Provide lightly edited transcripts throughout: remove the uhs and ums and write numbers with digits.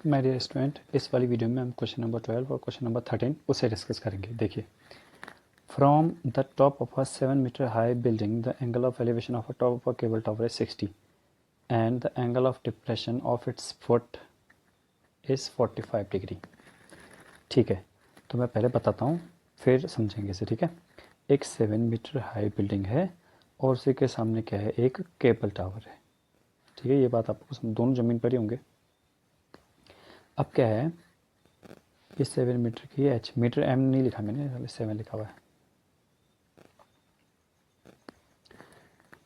My dear student, इस वाली video में हम क्वेश्चन नंबर 12 और क्वेश्चन नंबर 13 उसे डिस्कस करेंगे। देखिए, from the top of a 7 metre high building the angle of elevation of a top of a cable tower is 60 and the angle of depression of its foot is 45 degree. ठीक है, तो मैं पहले बताता हूँ फिर समझेंगे इसे। ठीक है, एक 7 मीटर हाई बिल्डिंग है और उसी के सामने क्या है, एक केबल टावर है। ठीक है, ये बात आपको दोनों ज़मीन पर ही होंगे। अब क्या है, ये 7 मीटर की एच, मीटर एम नहीं लिखा मैंने, 7 लिखा हुआ है।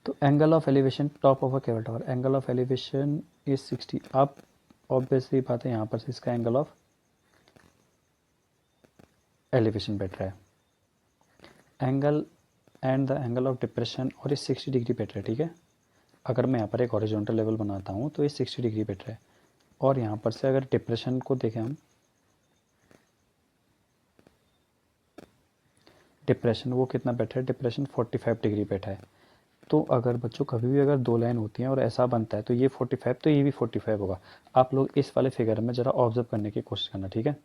तो angle of elevation top of a cable tower, angle of elevation is 60। अब ऑब्वियसली बात है, यहाँ पर से इसका एंगल ऑफ एलिवेशन बैठ रहा है, angle and the angle of depression और ये 60 डिग्री बैठ रहा है। ठीक है, अगर मैं यहाँ पर एक हॉरिजॉन्टल लेवल बनाता हूँ तो ये 60 डिग्री बैठ रहा है, और यहाँ पर से अगर डिप्रेशन को देखें हम, डिप्रेशन वो कितना बैठा है, डिप्रेशन 45 डिग्री बैठा है। तो अगर बच्चों कभी भी अगर दो लाइन होती हैं और ऐसा बनता है तो ये 45 तो ये भी 45 होगा। आप लोग इस वाले फिगर में ज़रा ऑब्जर्व करने की कोशिश करना। ठीक है,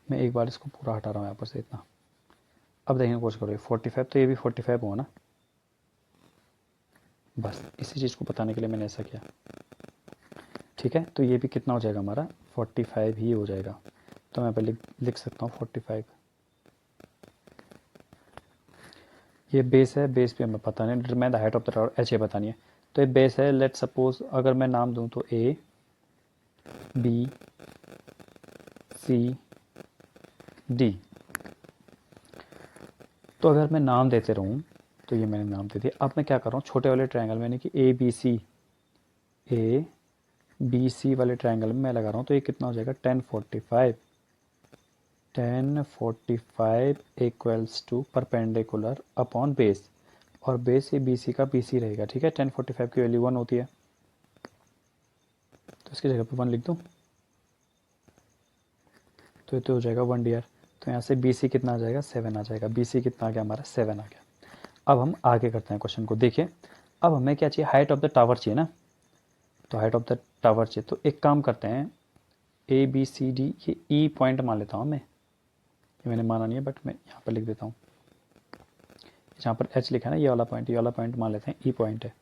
मैं एक बार इसको पूरा हटा रहा हूँ यहाँ पर से इतना। अब देखने की कोशिश करो, 45 तो ये भी 45 होगा ना। बस इसी चीज़ को बताने के लिए मैंने ऐसा किया। ठीक है, तो ये भी कितना हो जाएगा हमारा, 45 ही हो जाएगा। तो मैं पहले लिख सकता हूँ 45। ये बेस है, बेस भी हमें पता नहीं, determine the height of the tower, H A बतानी है। तो ये बेस है, लेट सपोज अगर मैं नाम दूँ तो ए बी सी डी। तो अगर मैं नाम देते रहूँ तो ये मैंने नाम दे दिया। अब मैं क्या कर रहा हूँ, छोटे वाले ट्रायंगल में कि ए बी सी वाले ट्रायंगल में मैं लगा रहा हूँ, तो ये कितना हो जाएगा, 1045 equals to perpendicular upon base, और बेस ये बी सी का बी सी रहेगा। ठीक है, 1045 की वैल्यू 1 होती है, तो इसकी जगह पे 1 लिख दूँ तो ये तो हो जाएगा 1 डियर। तो यहाँ से बी सी कितना आ जाएगा, 7 आ जाएगा। बी सी कितना आ गया हमारा, 7 आ गया। अब हम आगे करते हैं क्वेश्चन को। देखिए, अब हमें क्या चाहिए, हाइट ऑफ द टावर चाहिए ना। तो हाइट ऑफ द टावर चाहिए, तो एक काम करते हैं, ए बी सी डी, ये ई पॉइंट मान लेता हूँ मैं। ये मैंने माना नहीं है बट मैं यहाँ पर लिख देता हूँ, जहाँ पर एच लिखा है ना, ये वाला पॉइंट मान लेते हैं ई पॉइंट है।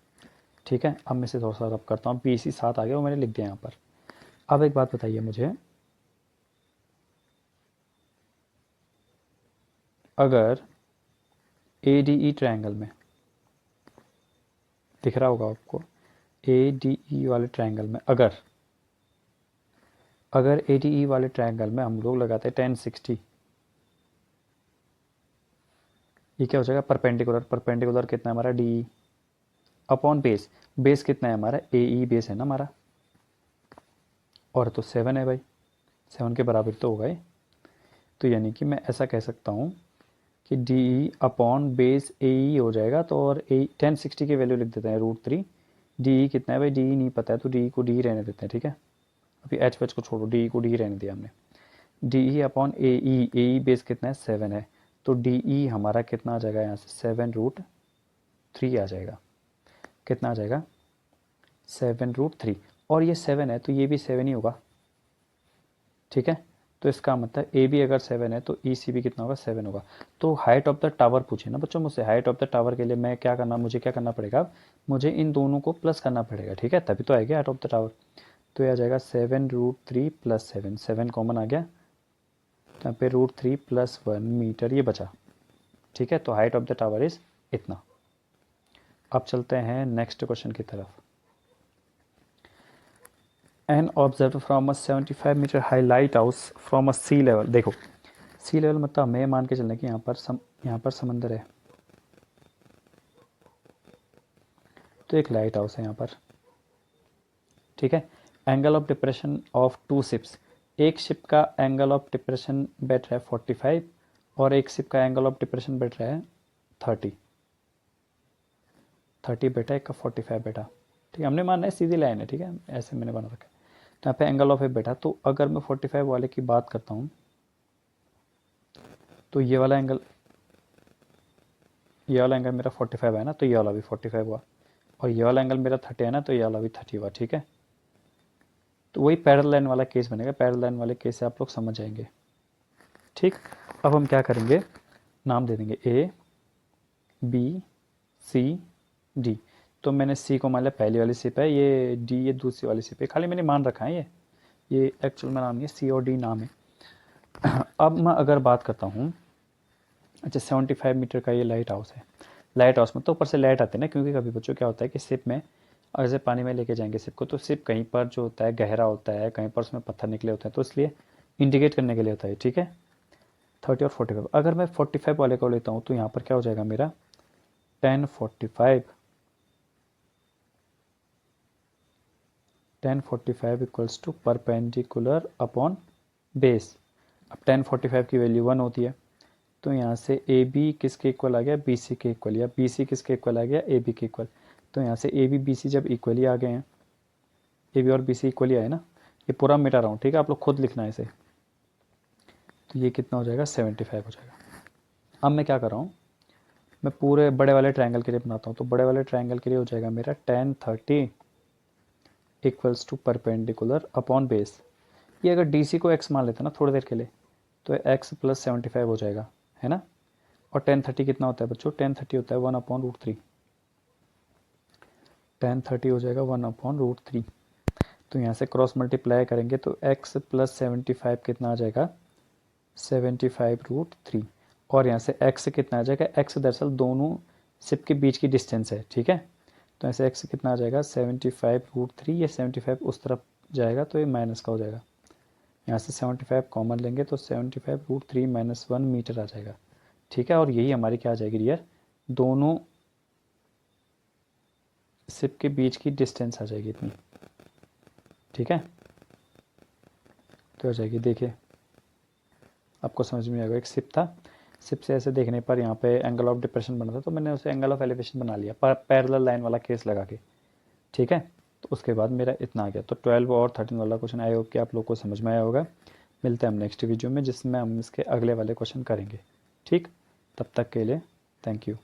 ठीक है, अब मैं इसे थोड़ा सा रब करता हूँ, बी सी 7 आ गया, वो मैंने लिख दिया यहाँ पर। अब एक बात बताइए मुझे, अगर ए डी ई ट्रायंगल में, दिख रहा होगा आपको, ए डी ई वाले ट्रायंगल में अगर ए डी ई वाले ट्रायंगल में हम लोग लगाते हैं 1060, ये क्या हो जाएगा, परपेंडिकुलर कितना है हमारा, D E upon base, base कितना है हमारा, ए ई बेस है ना हमारा, और तो 7 है भाई, 7 के बराबर तो होगा ये। तो यानी कि मैं ऐसा कह सकता हूँ कि डी ई अपॉन बेस ए ई हो जाएगा। तो और ए 1060 की वैल्यू लिख देते हैं √3। डी ई कितना है भाई, डी ई नहीं पता है तो डी ई को डी रहने देते हैं। ठीक है, अभी एच वेच को छोड़ो, डी ई को डी रहने दिया हमने। डी ई अपॉन ए ई बेस कितना है, 7 है। तो डी ई हमारा कितना आ जाएगा, यहाँ से 7√3 आ जाएगा। कितना आ जाएगा, 7√3। और ये 7 है तो ये भी 7 ही होगा। ठीक है, तो इसका मतलब ए बी अगर 7 है तो ई सी भी कितना होगा, 7 होगा। तो हाइट ऑफ द टावर पूछे ना बच्चों मुझसे, हाइट ऑफ द टावर के लिए मैं क्या करना, मुझे क्या करना पड़ेगा, मुझे इन दोनों को प्लस करना पड़ेगा। ठीक है, तभी तो आएगा हाइट ऑफ द टावर। तो ये आ जाएगा 7√3 + 7, 7 कॉमन आ गया, तो यहाँ पे √3 + 1 मीटर ये बचा। ठीक है, तो height of the tower is इतना। अब चलते हैं नेक्स्ट क्वेश्चन की तरफ। An observe from a 75 metre high lighthouse from a sea level. देखो, सी लेवल मतलब हमें मान के चलना कि यहाँ पर समंदर है, तो एक लाइट हाउस है यहाँ पर। ठीक है, angle of depression of 2 ships, एक शिप का एंगल ऑफ डिप्रेशन बैठ रहा है 45 और एक शिप का एंगल ऑफ डिप्रेशन बैठ रहा है 30 बेटा, एक का 45 बेटा। ठीक है, हमने माना है सीधी लाइन है। ठीक है, ऐसे मैंने बना रखा है। तो यहाँ पे एंगल ऑफ ए बेटा, तो अगर मैं 45 वाले की बात करता हूँ तो ये वाला एंगल मेरा 45 है ना, तो ये वाला भी 45 हुआ, और ये वाला एंगल मेरा 30 है ना, तो ये वाला भी 30 हुआ। ठीक है, तो वही पैरेलल लाइन वाला केस बनेगा। पैरेलल लाइन वाले केस से आप लोग समझ जाएंगे। ठीक, अब हम क्या करेंगे, नाम दे देंगे ए बी सी डी। तो मैंने सी को मान लिया पहली वाली सिप है, ये डी ये दूसरी वाली सिप है, खाली मैंने मान रखा है ये एक्चुअल में नाम नहीं है, सी और डी नाम है। अब मैं अगर बात करता हूँ, अच्छा 75 मीटर का ये लाइट हाउस है। लाइट हाउस में तो ऊपर से लाइट आती है ना, क्योंकि कभी बच्चों क्या होता है कि सिप में ऐसे पानी में लेके जाएंगे सिप को, तो सिप कहीं पर जो होता है गहरा होता है, कहीं पर उसमें पत्थर निकले होते हैं, तो इसलिए इंडिकेट करने के लिए होता है। ठीक है, 30 और 45। अगर मैं 45 वाले को लेता हूँ तो यहाँ पर क्या हो जाएगा मेरा 1045 equals to perpendicular upon base. अब 1045 की वैल्यू 1 होती है, तो यहाँ से ए बी किसके इक्वल आ गया, बी सी के इक्वल, या बी सी किसके इक्वल आ गया, ए बी के इक्वल। तो यहाँ से ए बी सी जब इक्वली आ गए हैं, ए बी और बी सी इक्वली आए ना, ये पूरा मिटा रहा हूँ, ठीक है, आप लोग खुद लिखना है इसे। तो ये कितना हो जाएगा 75 हो जाएगा। अब मैं क्या कर रहा हूँ, मैं पूरे बड़े वाले ट्रायंगल के लिए बनाता हूँ। तो बड़े वाले ट्रायंगल के लिए हो जाएगा मेरा 1030 equals to perpendicular upon base. ये अगर डी सी को एक्स मान लेते हैं ना थोड़ी देर के लिए, तो एक्स प्लस 75 हो जाएगा, है ना। और 1030 कितना होता है बच्चों, 1030 होता है 1/√3। 1030 हो जाएगा 1/√3। तो यहाँ से क्रॉस मल्टीप्लाई करेंगे तो x प्लस 75 कितना आ जाएगा 75√3। और यहाँ से x कितना आ जाएगा, x दरअसल दोनों सिप के बीच की डिस्टेंस है। ठीक है, तो ऐसे x कितना आ जाएगा 75√3, ये 75 उस तरफ जाएगा तो ये माइनस का हो जाएगा। यहाँ से 75 कॉमन लेंगे तो 75√3 - 1 मीटर आ जाएगा। ठीक है, और यही हमारी क्या आ जाएगी डियर, दोनों सिप के बीच की डिस्टेंस आ जाएगी इतनी। ठीक है, तो हो जाएगी, देखिए आपको समझ में आएगा। एक सिप था, सिप से ऐसे देखने पर यहाँ पे एंगल ऑफ डिप्रेशन बना था, तो मैंने उसे एंगल ऑफ एलिवेशन बना लिया पैरेलल लाइन वाला केस लगा के। ठीक है, तो उसके बाद मेरा इतना आ गया। तो 12 और 13 वाला क्वेश्चन आई होप कि आप लोग को समझ में आया होगा। मिलते हैं हम नेक्स्ट वीडियो में, जिसमें हम इसके अगले वाले क्वेश्चन करेंगे। ठीक, तब तक के लिए थैंक यू।